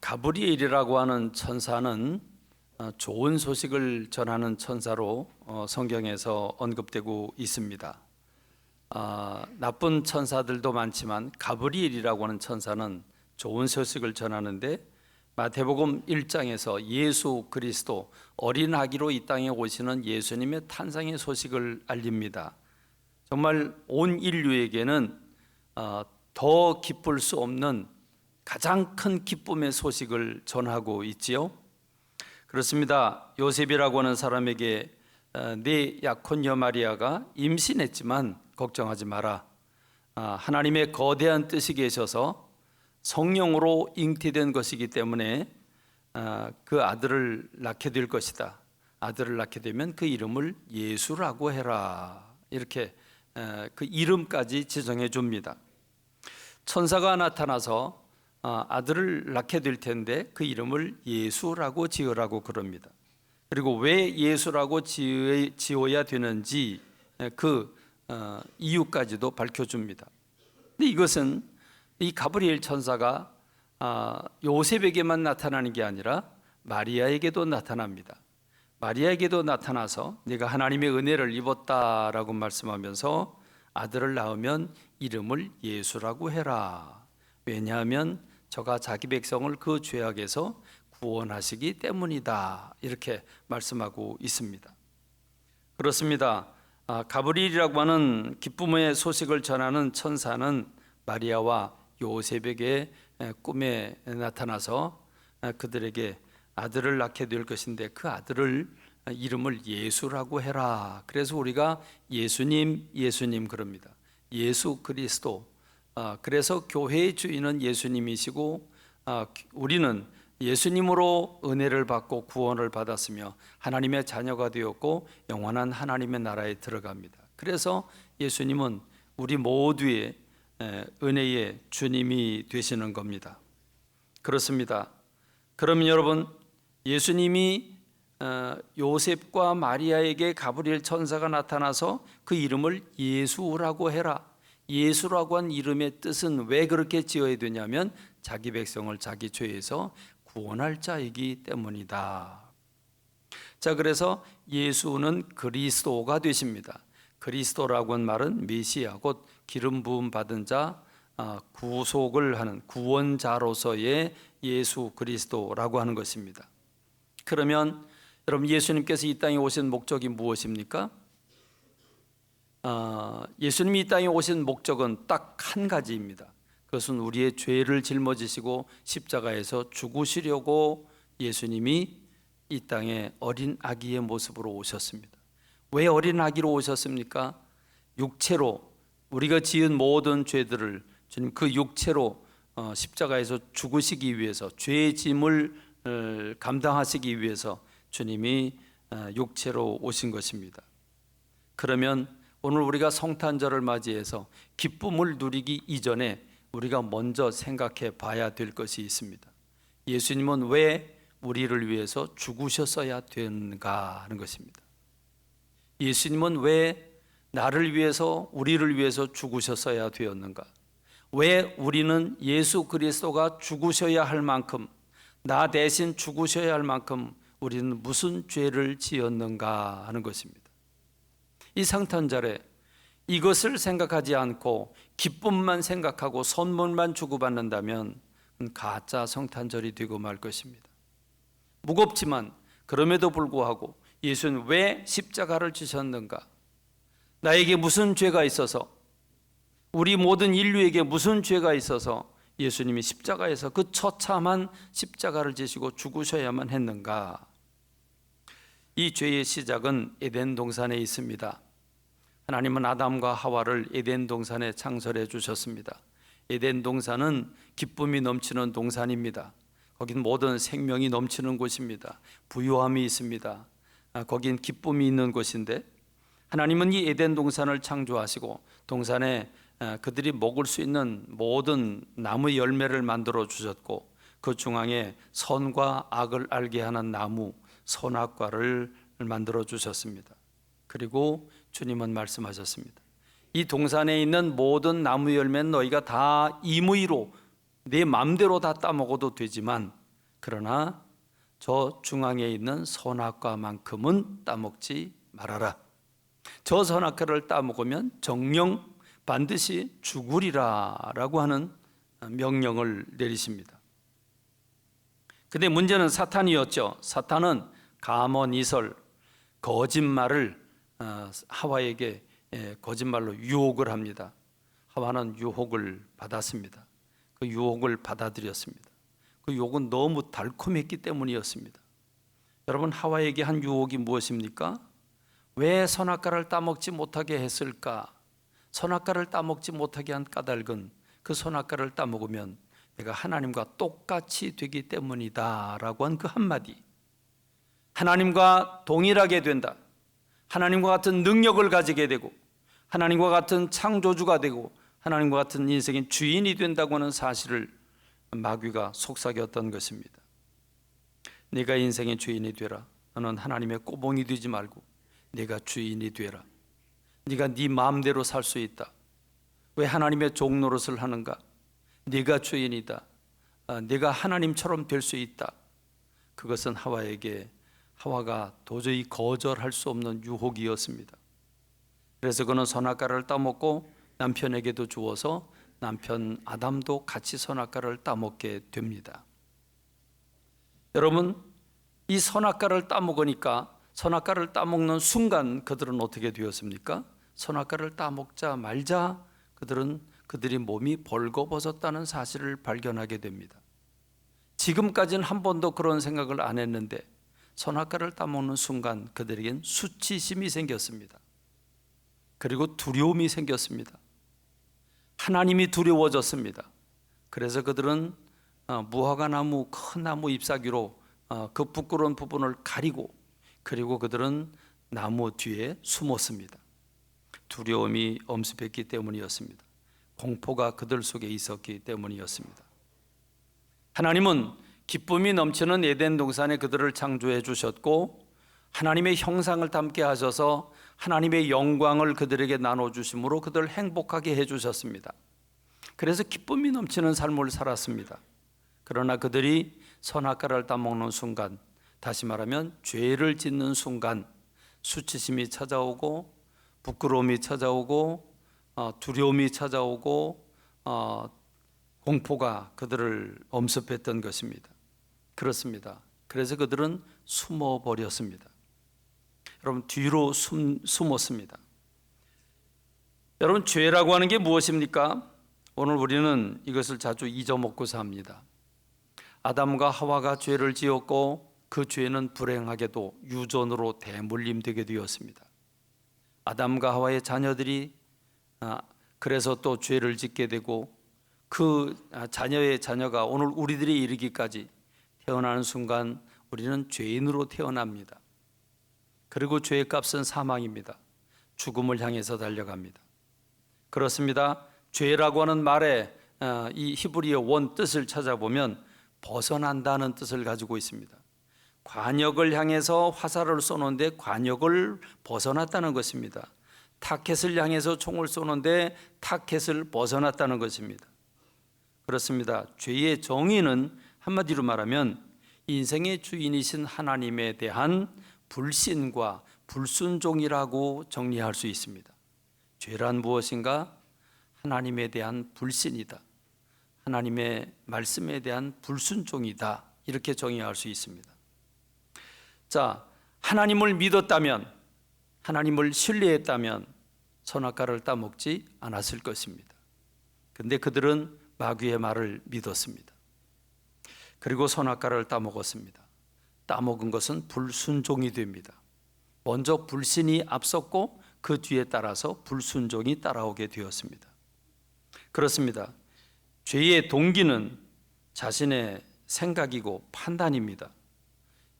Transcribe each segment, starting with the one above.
가브리엘이라고 하는 천사는 좋은 소식을 전하는 천사로 성경에서 언급되고 있습니다. 나쁜 천사들도 많지만 가브리엘이라고 하는 천사는 좋은 소식을 전하는데, 마태복음 1장에서 예수 그리스도 어린 아기로 이 땅에 오시는 예수님의 탄생의 소식을 알립니다. 정말 온 인류에게는 더 기쁠 수 없는 가장 큰 기쁨의 소식을 전하고 있지요. 그렇습니다. 요셉이라고 하는 사람에게 네 약혼녀 마리아가 임신했지만 걱정하지 마라. 하나님의 거대한 뜻이 계셔서 성령으로 잉태된 것이기 때문에 그 아들을 낳게 될 것이다. 아들을 낳게 되면 그 이름을 예수라고 해라. 이렇게 그 이름까지 지정해 줍니다. 천사가 나타나서 아들을 낳게 될 텐데 그 이름을 예수라고 지으라고 그럽니다. 그리고 왜 예수라고 지어야 되는지 그 이유까지도 밝혀줍니다. 근데 이것은 이 가브리엘 천사가 요셉에게만 나타나는 게 아니라 마리아에게도 나타납니다. 마리아에게도 나타나서 네가 하나님의 은혜를 입었다라고 말씀하면서 아들을 낳으면 이름을 예수라고 해라. 왜냐하면 저가 자기 백성을 그 죄악에서 구원하시기 때문이다. 이렇게 말씀하고 있습니다. 그렇습니다. 가브리엘이라고 하는 기쁨의 소식을 전하는 천사는 마리아와 요셉에게 꿈에 나타나서 그들에게 아들을 낳게 될 것인데 그 아들을 이름을 예수라고 해라. 그래서 우리가 예수님 그럽니다. 예수 그리스도. 그래서 교회의 주인은 예수님이시고 우리는 예수님으로 은혜를 받고 구원을 받았으며 하나님의 자녀가 되었고 영원한 하나님의 나라에 들어갑니다. 그래서 예수님은 우리 모두의 은혜의 주님이 되시는 겁니다. 그렇습니다. 그러면 여러분, 예수님이 요셉과 마리아에게 가브리엘 천사가 나타나서 그 이름을 예수라고 해라. 예수라고 한 이름의 뜻은 왜 그렇게 지어야 되냐면 자기 백성을 자기 죄에서 구원할 자이기 때문이다. 자, 그래서 예수는 그리스도가 되십니다. 그리스도라고 한 말은 메시아, 곧 기름 부음 받은 자, 구속을 하는 구원자로서의 예수 그리스도라고 하는 것입니다. 그러면 여러분, 예수님께서 이 땅에 오신 목적이 무엇입니까? 예수님이 이 땅에 오신 목적은 딱 한 가지입니다. 그것은 우리의 죄를 짊어지시고 십자가에서 죽으시려고 예수님이 이 땅에 어린 아기의 모습으로 오셨습니다. 왜 어린 아기로 오셨습니까? 육체로 우리가 지은 모든 죄들을 주님 그 육체로 십자가에서 죽으시기 위해서, 죄의 짐을 감당하시기 위해서 주님이 육체로 오신 것입니다. 그러면 오늘 우리가 성탄절을 맞이해서 기쁨을 누리기 이전에 우리가 먼저 생각해 봐야 될 것이 있습니다. 예수님은 왜 우리를 위해서 죽으셨어야 되는가 하는 것입니다. 예수님은 왜 나를 위해서, 우리를 위해서 죽으셨어야 되었는가? 왜 우리는 예수 그리스도가 죽으셔야 할 만큼, 나 대신 죽으셔야 할 만큼 우리는 무슨 죄를 지었는가 하는 것입니다. 이 성탄절에 이것을 생각하지 않고 기쁨만 생각하고 선물만 주고받는다면 가짜 성탄절이 되고 말 것입니다. 무겁지만 그럼에도 불구하고 예수는 왜 십자가를 지셨는가? 나에게 무슨 죄가 있어서, 우리 모든 인류에게 무슨 죄가 있어서 예수님이 십자가에서 그 처참한 십자가를 지시고 죽으셔야만 했는가? 이 죄의 시작은 에덴 동산에 있습니다. 하나님은 아담과 하와를 에덴 동산에 창설해 주셨습니다. 에덴 동산은 기쁨이 넘치는 동산입니다. 거긴 모든 생명이 넘치는 곳입니다. 부유함이 있습니다. 거긴 기쁨이 있는 곳인데, 하나님은 이 에덴 동산을 창조하시고 동산에 그들이 먹을 수 있는 모든 나무 열매를 만들어 주셨고, 그 중앙에 선과 악을 알게 하는 나무 선악과를 만들어 주셨습니다. 그리고 주님은 말씀하셨습니다. 이 동산에 있는 모든 나무 열매는 너희가 다 임의로 내 마음대로 다 따먹어도 되지만 그러나 저 중앙에 있는 선악과만큼은 따먹지 말아라. 저 선악과를 따먹으면 정령 반드시 죽으리라 라고 하는 명령을 내리십니다. 근데 문제는 사탄이었죠. 사탄은 가모니설, 거짓말을 하와에게 거짓말로 유혹을 합니다. 하와는 유혹을 받았습니다. 그 유혹을 받아들였습니다. 그 유혹은 너무 달콤했기 때문이었습니다. 여러분, 하와에게 한 유혹이 무엇입니까? 왜 선악과를 따먹지 못하게 했을까? 선악과를 따먹지 못하게 한 까닭은 그 선악과를 따먹으면 내가 하나님과 똑같이 되기 때문이다 라고 한 그 한마디. 하나님과 동일하게 된다, 하나님과 같은 능력을 가지게 되고 하나님과 같은 창조주가 되고 하나님과 같은 인생의 주인이 된다고 하는 사실을 마귀가 속삭였던 것입니다. 네가 인생의 주인이 되라. 너는 하나님의 꼬봉이 되지 말고 네가 주인이 되라. 네가 네 마음대로 살 수 있다. 왜 하나님의 종노릇을 하는가? 네가 주인이다. 네가 하나님처럼 될 수 있다. 그것은 하와가 도저히 거절할 수 없는 유혹이었습니다. 그래서 그는 선악과를 따먹고 남편에게도 주어서 남편 아담도 같이 선악과를 따먹게 됩니다. 여러분, 이 선악과를 따먹으니까 선악과를 따먹는 순간 그들은 어떻게 되었습니까? 선악과를 따먹자 말자 그들이 몸이 벌거벗었다는 사실을 발견하게 됩니다. 지금까지는 한 번도 그런 생각을 안 했는데 선악과를 따먹는 순간 그들에겐 수치심이 생겼습니다. 그리고 두려움이 생겼습니다. 하나님이 두려워졌습니다. 그래서 그들은 무화과나무, 큰 나무 잎사귀로 그 부끄러운 부분을 가리고 그리고 그들은 나무 뒤에 숨었습니다. 두려움이 엄습했기 때문이었습니다. 공포가 그들 속에 있었기 때문이었습니다. 하나님은 기쁨이 넘치는 에덴 동산에 그들을 창조해 주셨고 하나님의 형상을 담게 하셔서 하나님의 영광을 그들에게 나눠주심으로 그들을 행복하게 해주셨습니다. 그래서 기쁨이 넘치는 삶을 살았습니다. 그러나 그들이 선악과를 따먹는 순간, 다시 말하면 죄를 짓는 순간 수치심이 찾아오고 부끄러움이 찾아오고 두려움이 찾아오고 공포가 그들을 엄습했던 것입니다. 그렇습니다. 그래서 그들은 숨어버렸습니다. 여러분, 뒤로 숨었습니다. 여러분, 죄라고 하는 게 무엇입니까? 오늘 우리는 이것을 자주 잊어먹고 삽니다. 아담과 하와가 죄를 지었고 그 죄는 불행하게도 유전으로 대물림되게 되었습니다. 아담과 하와의 자녀들이 그래서 또 죄를 짓게 되고 그 자녀의 자녀가 오늘 우리들이 이르기까지 태어나는 순간 우리는 죄인으로 태어납니다. 그리고 죄의 값은 사망입니다. 죽음을 향해서 달려갑니다. 그렇습니다. 죄라고 하는 말에 이 히브리어 원 뜻을 찾아보면 벗어난다는 뜻을 가지고 있습니다. 관역을 향해서 화살을 쏘는데 관역을 벗어났다는 것입니다. 타켓을 향해서 총을 쏘는데 타켓을 벗어났다는 것입니다. 그렇습니다. 죄의 정의는 한마디로 말하면 인생의 주인이신 하나님에 대한 불신과 불순종이라고 정리할 수 있습니다. 죄란 무엇인가? 하나님에 대한 불신이다. 하나님의 말씀에 대한 불순종이다. 이렇게 정의할 수 있습니다. 자, 하나님을 믿었다면, 하나님을 신뢰했다면 선악과를 따먹지 않았을 것입니다. 근데 그들은 마귀의 말을 믿었습니다. 그리고 선악과를 따먹었습니다. 따먹은 것은 불순종이 됩니다. 먼저 불신이 앞섰고 그 뒤에 따라서 불순종이 따라오게 되었습니다. 그렇습니다. 죄의 동기는 자신의 생각이고 판단입니다.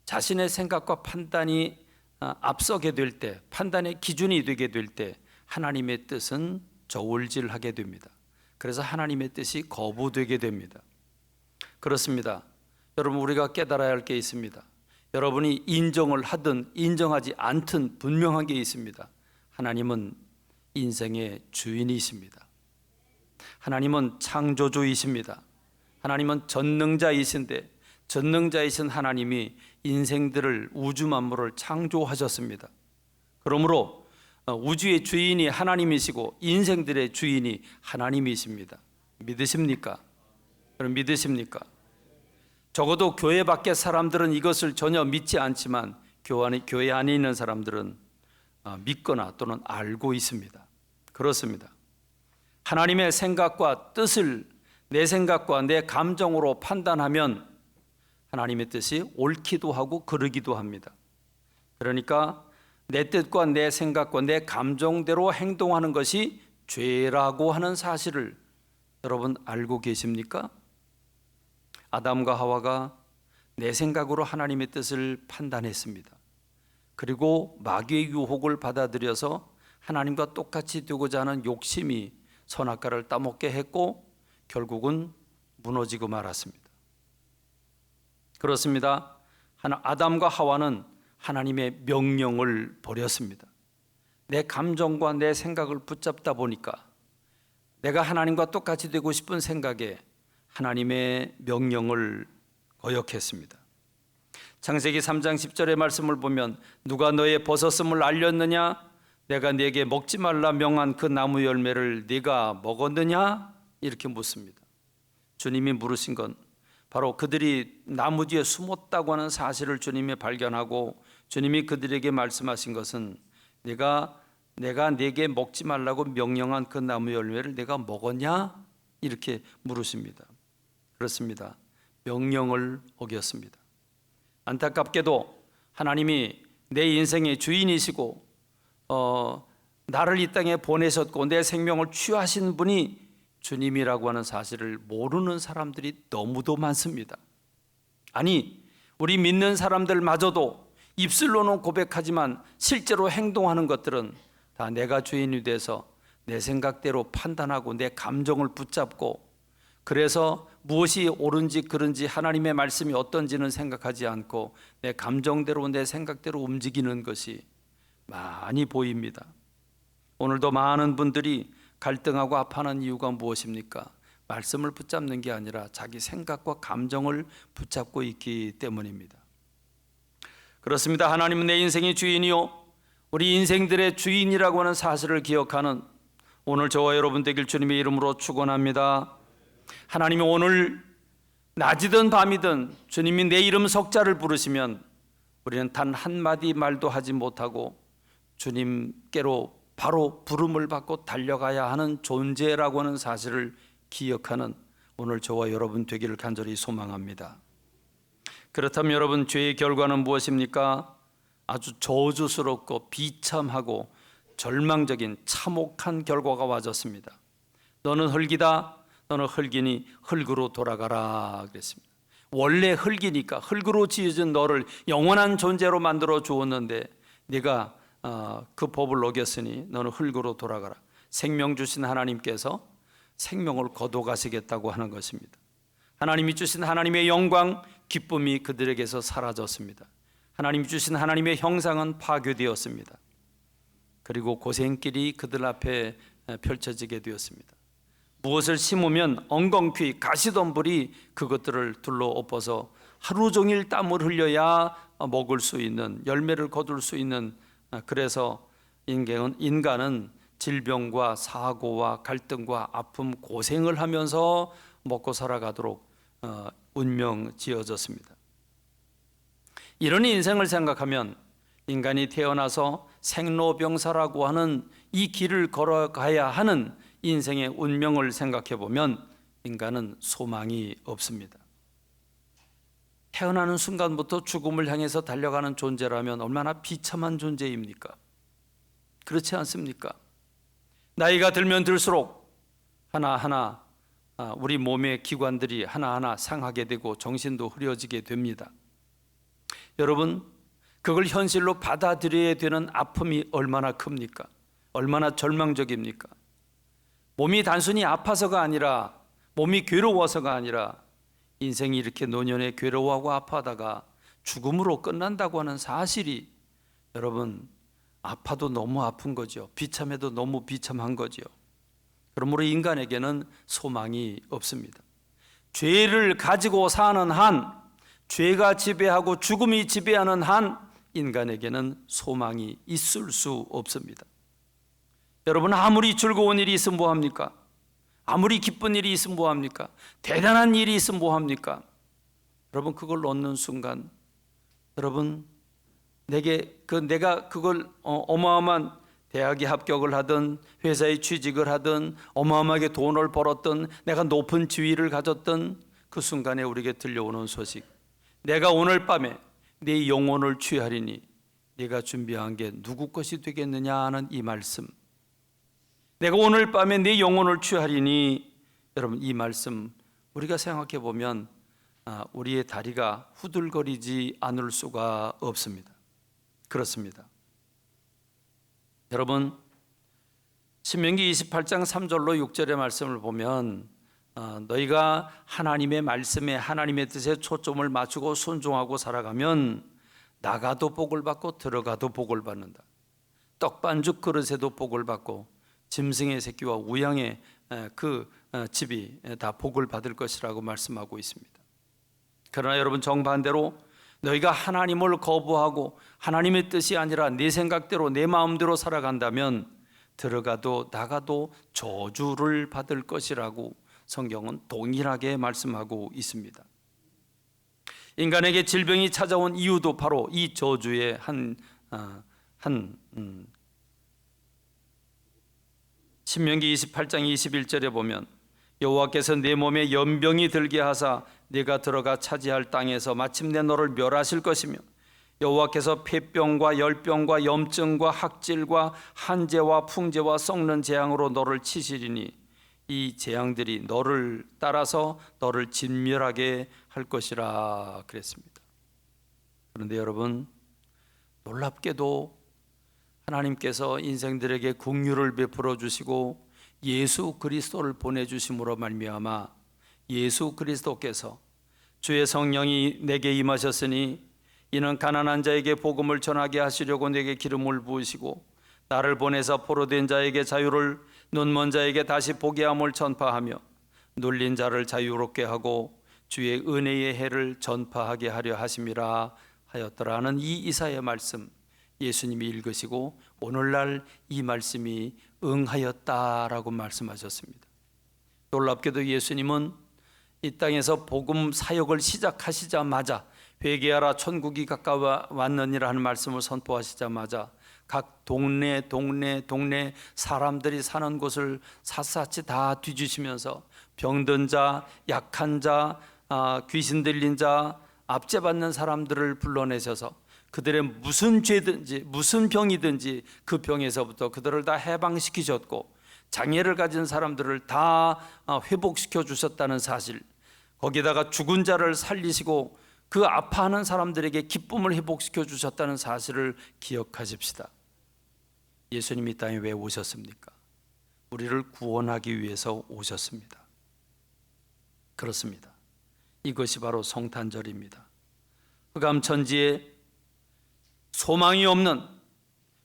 자신의 생각과 판단이 앞서게 될 때, 판단의 기준이 되게 될 때 하나님의 뜻은 저울질하게 됩니다. 그래서 하나님의 뜻이 거부되게 됩니다. 그렇습니다. 여러분, 우리가 깨달아야 할 게 있습니다. 여러분이 인정을 하든 인정하지 않든 분명한 게 있습니다. 하나님은 인생의 주인이십니다. 하나님은 창조주이십니다. 하나님은 전능자이신데 전능자이신 하나님이 인생들을 우주 만물을 창조하셨습니다. 그러므로 우주의 주인이 하나님이시고 인생들의 주인이 하나님이십니다. 믿으십니까? 여러분 믿으십니까? 적어도 교회 밖의 사람들은 이것을 전혀 믿지 않지만 교회 안에 있는 사람들은 믿거나 또는 알고 있습니다. 그렇습니다. 하나님의 생각과 뜻을 내 생각과 내 감정으로 판단하면 하나님의 뜻이 옳기도 하고 그르기도 합니다. 그러니까 내 뜻과 내 생각과 내 감정대로 행동하는 것이 죄라고 하는 사실을 여러분 알고 계십니까? 아담과 하와가 내 생각으로 하나님의 뜻을 판단했습니다. 그리고 마귀의 유혹을 받아들여서 하나님과 똑같이 되고자 하는 욕심이 선악과를 따먹게 했고 결국은 무너지고 말았습니다. 그렇습니다. 아담과 하와는 하나님의 명령을 버렸습니다. 내 감정과 내 생각을 붙잡다 보니까 내가 하나님과 똑같이 되고 싶은 생각에 하나님의 명령을 거역했습니다. 창세기 3장 10절의 말씀을 보면 누가 너의 벗었음을 알렸느냐? 내가 네게 먹지 말라 명한 그 나무 열매를 네가 먹었느냐? 이렇게 묻습니다. 주님이 물으신 건 바로 그들이 나무 뒤에 숨었다고 하는 사실을 주님이 발견하고 주님이 그들에게 말씀하신 것은 내가 네게 먹지 말라고 명령한 그 나무 열매를 내가 먹었냐? 이렇게 물으십니다. 그렇습니다. 명령을 어겼습니다. 안타깝게도 하나님이 내 인생의 주인이시고 나를 이 땅에 보내셨고 내 생명을 취하신 분이 주님이라고 하는 사실을 모르는 사람들이 너무도 많습니다. 아니, 우리 믿는 사람들마저도 입술로는 고백하지만 실제로 행동하는 것들은 다 내가 주인이 돼서 내 생각대로 판단하고 내 감정을 붙잡고 그래서 무엇이 옳은지 그른지 하나님의 말씀이 어떤지는 생각하지 않고 내 감정대로 내 생각대로 움직이는 것이 많이 보입니다. 오늘도 많은 분들이 갈등하고 아파하는 이유가 무엇입니까? 말씀을 붙잡는 게 아니라 자기 생각과 감정을 붙잡고 있기 때문입니다. 그렇습니다. 하나님은 내 인생의 주인이요 우리 인생들의 주인이라고 하는 사실을 기억하는 오늘 저와 여러분 되길 주님의 이름으로 축원합니다. 하나님이 오늘 낮이든 밤이든 주님이 내 이름 석자를 부르시면 우리는 단 한마디 말도 하지 못하고 주님께로 바로 부름을 받고 달려가야 하는 존재라고 하는 사실을 기억하는 오늘 저와 여러분 되기를 간절히 소망합니다. 그렇다면 여러분 죄의 결과는 무엇입니까? 아주 저주스럽고 비참하고 절망적인 참혹한 결과가 와졌습니다. 너는 흙이다. 너는 흙이니 흙으로 돌아가라 그랬습니다. 원래 흙이니까 흙으로 지어진 너를 영원한 존재로 만들어 주었는데 네가 그 법을 어겼으니 너는 흙으로 돌아가라. 생명 주신 하나님께서 생명을 거둬가시겠다고 하는 것입니다. 하나님이 주신 하나님의 영광, 기쁨이 그들에게서 사라졌습니다. 하나님이 주신 하나님의 형상은 파괴되었습니다. 그리고 고생길이 그들 앞에 펼쳐지게 되었습니다. 무엇을 심으면 엉겅퀴 가시덤불이 그것들을 둘러 엎어서 하루 종일 땀을 흘려야 먹을 수 있는 열매를 거둘 수 있는 그래서 인간은 질병과 사고와 갈등과 아픔 고생을 하면서 먹고 살아가도록 운명 지어졌습니다. 이런 인생을 생각하면 인간이 태어나서 생로병사라고 하는 이 길을 걸어가야 하는 인생의 운명을 생각해 보면 인간은 소망이 없습니다. 태어나는 순간부터 죽음을 향해서 달려가는 존재라면 얼마나 비참한 존재입니까? 그렇지 않습니까? 나이가 들면 들수록 하나하나 우리 몸의 기관들이 하나하나 상하게 되고 정신도 흐려지게 됩니다. 여러분, 그걸 현실로 받아들여야 되는 아픔이 얼마나 큽니까? 얼마나 절망적입니까? 몸이 단순히 아파서가 아니라 몸이 괴로워서가 아니라 인생이 이렇게 노년에 괴로워하고 아파하다가 죽음으로 끝난다고 하는 사실이 여러분 아파도 너무 아픈 거죠. 비참해도 너무 비참한 거죠. 그러므로 인간에게는 소망이 없습니다. 죄를 가지고 사는 한, 죄가 지배하고 죽음이 지배하는 한 인간에게는 소망이 있을 수 없습니다. 여러분, 아무리 즐거운 일이 있으면 뭐합니까? 아무리 기쁜 일이 있으면 뭐합니까? 대단한 일이 있으면 뭐합니까? 여러분, 그걸 얻는 순간 여러분, 내가 그걸 어마어마한 대학에 합격을 하든 회사에 취직을 하든 어마어마하게 돈을 벌었든 내가 높은 지위를 가졌든 그 순간에 우리에게 들려오는 소식, 내가 오늘 밤에 내 영혼을 취하리니 네가 준비한 게 누구 것이 되겠느냐 하는 이 말씀, 내가 오늘 밤에 내 영혼을 취하리니, 여러분, 이 말씀 우리가 생각해 보면 우리의 다리가 후들거리지 않을 수가 없습니다. 그렇습니다. 여러분, 신명기 28장 3절로 6절의 말씀을 보면 너희가 하나님의 말씀에, 하나님의 뜻에 초점을 맞추고 순종하고 살아가면 나가도 복을 받고 들어가도 복을 받는다. 떡반죽 그릇에도 복을 받고 짐승의 새끼와 우양의 그 집이 다 복을 받을 것이라고 말씀하고 있습니다. 그러나 여러분, 정반대로 너희가 하나님을 거부하고 하나님의 뜻이 아니라 내 생각대로 내 마음대로 살아간다면 들어가도 나가도 저주를 받을 것이라고 성경은 동일하게 말씀하고 있습니다. 인간에게 질병이 찾아온 이유도 바로 이 저주의 신명기 28장 21절에 보면 여호와께서 내 몸에 연병이 들게 하사 네가 들어가 차지할 땅에서 마침내 너를 멸하실 것이며 여호와께서 폐병과 열병과 염증과 학질과 한재와 풍재와 썩는 재앙으로 너를 치시리니 이 재앙들이 너를 따라서 너를 진멸하게 할 것이라 그랬습니다. 그런데 여러분, 놀랍게도 하나님께서 인생들에게 긍휼을 베풀어 주시고 예수 그리스도를 보내주심으로 말미암아 예수 그리스도께서 주의 성령이 내게 임하셨으니 이는 가난한 자에게 복음을 전하게 하시려고 내게 기름을 부으시고 나를 보내서 포로된 자에게 자유를, 눈먼 자에게 다시 보게 함을 전파하며 눌린 자를 자유롭게 하고 주의 은혜의 해를 전파하게 하려 하심이라 하였더라는 이 이사야의 말씀, 예수님이 읽으시고 오늘날 이 말씀이 응하였다라고 말씀하셨습니다. 놀랍게도 예수님은 이 땅에서 복음 사역을 시작하시자마자 회개하라 천국이 가까워 왔느니라 하는 말씀을 선포하시자마자 각 동네 사람들이 사는 곳을 샅샅이 다 뒤지시면서 병든 자, 약한 자, 귀신 들린 자, 압제받는 사람들을 불러내셔서 그들의 무슨 죄든지 무슨 병이든지 그 병에서부터 그들을 다 해방시키셨고 장애를 가진 사람들을 다 회복시켜 주셨다는 사실, 거기다가 죽은 자를 살리시고 그 아파하는 사람들에게 기쁨을 회복시켜 주셨다는 사실을 기억하십시다. 예수님이 이 땅에 왜 오셨습니까? 우리를 구원하기 위해서 오셨습니다. 그렇습니다. 이것이 바로 성탄절입니다. 흑암천지에 소망이 없는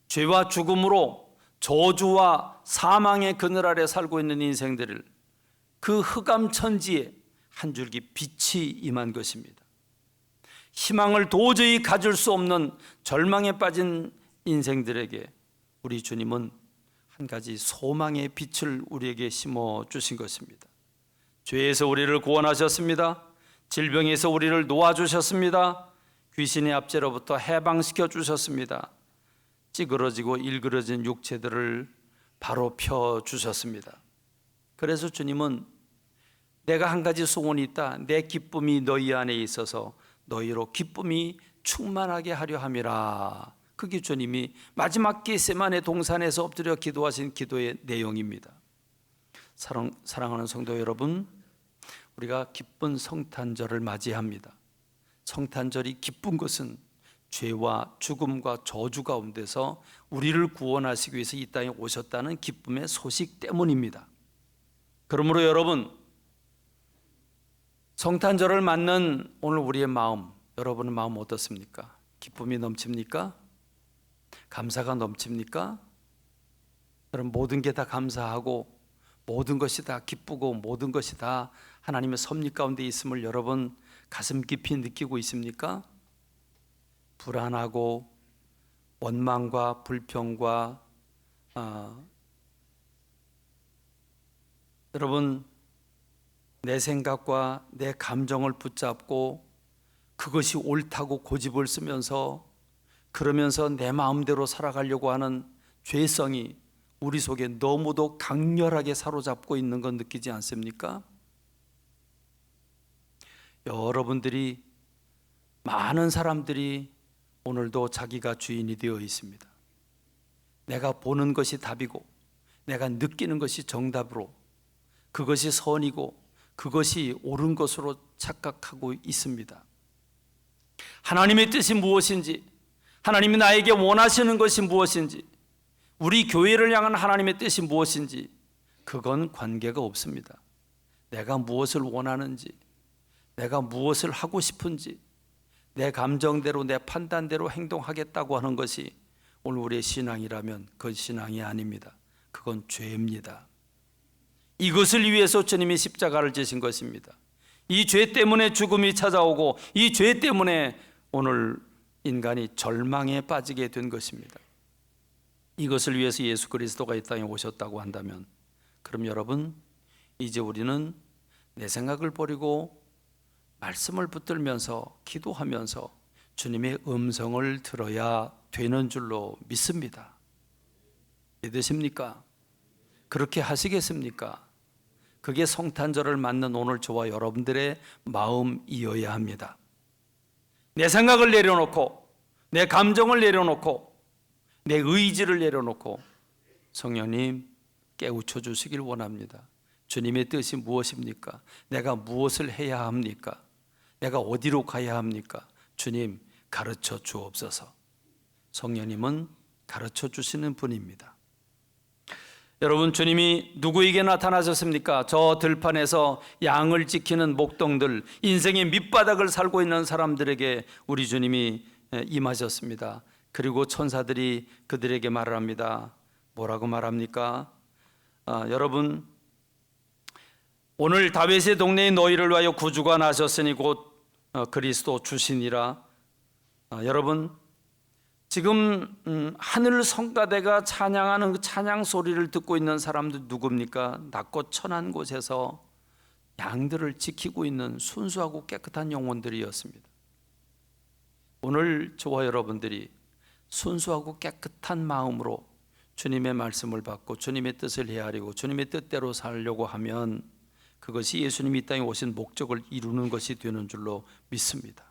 죄와 죽음으로 저주와 사망의 그늘 아래 살고 있는 인생들을 그 흑암천지에 한 줄기 빛이 임한 것입니다. 희망을 도저히 가질 수 없는 절망에 빠진 인생들에게 우리 주님은 한 가지 소망의 빛을 우리에게 심어 주신 것입니다. 죄에서 우리를 구원하셨습니다. 질병에서 우리를 놓아주셨습니다. 귀신의 압제로부터 해방시켜 주셨습니다. 찌그러지고 일그러진 육체들을 바로 펴 주셨습니다. 그래서 주님은 내가 한 가지 소원이 있다. 내 기쁨이 너희 안에 있어서 너희로 기쁨이 충만하게 하려 함이라. 그게 주님이 마지막 겟세마네 동산에서 엎드려 기도하신 기도의 내용입니다. 사랑하는 성도 여러분, 우리가 기쁜 성탄절을 맞이합니다. 성탄절이 기쁜 것은 죄와 죽음과 저주 가운데서 우리를 구원하시기 위해서 이 땅에 오셨다는 기쁨의 소식 때문입니다. 그러므로 여러분, 성탄절을 맞는 오늘 우리의 마음, 여러분의 마음 어떻습니까? 기쁨이 넘칩니까? 감사가 넘칩니까? 여러분, 모든 게 다 감사하고 모든 것이 다 기쁘고 모든 것이 다 하나님의 섭리 가운데 있음을 여러분 가슴 깊이 느끼고 있습니까? 불안하고 원망과 불평과 여러분 내 생각과 내 감정을 붙잡고 그것이 옳다고 고집을 쓰면서 그러면서 내 마음대로 살아가려고 하는 죄성이 우리 속에 너무도 강렬하게 사로잡고 있는 건 느끼지 않습니까? 여러분들이, 많은 사람들이 오늘도 자기가 주인이 되어 있습니다. 내가 보는 것이 답이고 내가 느끼는 것이 정답으로, 그것이 선이고 그것이 옳은 것으로 착각하고 있습니다. 하나님의 뜻이 무엇인지, 하나님이 나에게 원하시는 것이 무엇인지, 우리 교회를 향한 하나님의 뜻이 무엇인지 그건 관계가 없습니다. 내가 무엇을 원하는지, 내가 무엇을 하고 싶은지, 내 감정대로 내 판단대로 행동하겠다고 하는 것이 오늘 우리의 신앙이라면 그건 신앙이 아닙니다. 그건 죄입니다. 이것을 위해서 주님이 십자가를 지신 것입니다. 이 죄 때문에 죽음이 찾아오고 이 죄 때문에 오늘 인간이 절망에 빠지게 된 것입니다. 이것을 위해서 예수 그리스도가 이 땅에 오셨다고 한다면, 그럼 여러분, 이제 우리는 내 생각을 버리고 말씀을 붙들면서 기도하면서 주님의 음성을 들어야 되는 줄로 믿습니다. 믿으십니까? 그렇게 하시겠습니까? 그게 성탄절을 맞는 오늘 저와 여러분들의 마음이어야 합니다. 내 생각을 내려놓고, 내 감정을 내려놓고, 내 의지를 내려놓고 성령님 깨우쳐 주시길 원합니다. 주님의 뜻이 무엇입니까? 내가 무엇을 해야 합니까? 내가 어디로 가야 합니까? 주님 가르쳐 주옵소서. 성령님은 가르쳐 주시는 분입니다. 여러분, 주님이 누구에게 나타나셨습니까? 저 들판에서 양을 지키는 목동들, 인생의 밑바닥을 살고 있는 사람들에게 우리 주님이 임하셨습니다. 그리고 천사들이 그들에게 말을 합니다. 뭐라고 말합니까? 여러분, 오늘 다윗의 동네에 너희를 위하여 구주가 나셨으니 곧 그리스도 주시니라. 여러분, 지금 하늘 성가대가 찬양하는 그 찬양 소리를 듣고 있는 사람들 누굽니까? 낮고 천한 곳에서 양들을 지키고 있는 순수하고 깨끗한 영혼들이었습니다. 오늘 저와 여러분들이 순수하고 깨끗한 마음으로 주님의 말씀을 받고 주님의 뜻을 헤아리고 주님의 뜻대로 살려고 하면 그것이 예수님이 이 땅에 오신 목적을 이루는 것이 되는 줄로 믿습니다.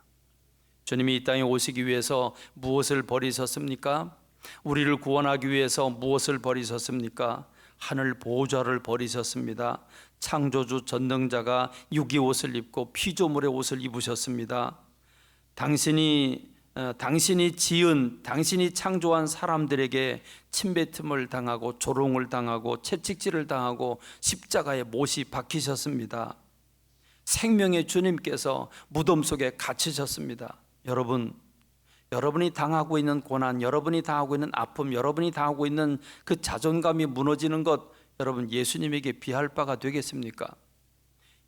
주님이 이 땅에 오시기 위해서 무엇을 버리셨습니까? 우리를 구원하기 위해서 무엇을 버리셨습니까? 하늘 보호자를 버리셨습니다. 창조주 전능자가 육의 옷을 입고 피조물의 옷을 입으셨습니다. 당신이 지은, 당신이 창조한 사람들에게 침뱉음을 당하고 조롱을 당하고 채찍질을 당하고 십자가에 못이 박히셨습니다. 생명의 주님께서 무덤 속에 갇히셨습니다. 여러분, 여러분이 당하고 있는 고난, 여러분이 당하고 있는 아픔, 여러분이 당하고 있는 그 자존감이 무너지는 것, 여러분 예수님에게 비할 바가 되겠습니까?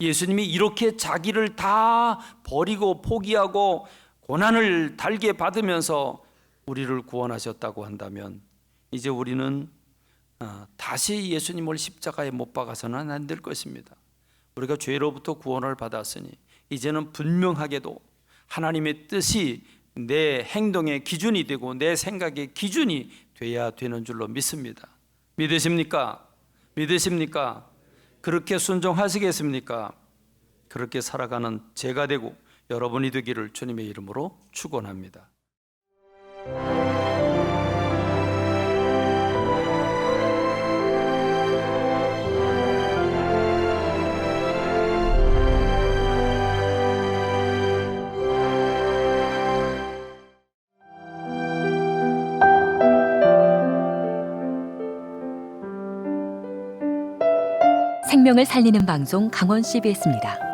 예수님이 이렇게 자기를 다 버리고 포기하고 고난을 달게 받으면서 우리를 구원하셨다고 한다면 이제 우리는 다시 예수님을 십자가에 못 박아서는 안 될 것입니다. 우리가 죄로부터 구원을 받았으니 이제는 분명하게도 하나님의 뜻이 내 행동의 기준이 되고 내 생각의 기준이 돼야 되는 줄로 믿습니다. 믿으십니까? 믿으십니까? 그렇게 순종하시겠습니까? 그렇게 살아가는 제가 되고 여러분이 되기를 주님의 이름으로 축원합니다. 생명을 살리는 방송 강원 CBS입니다.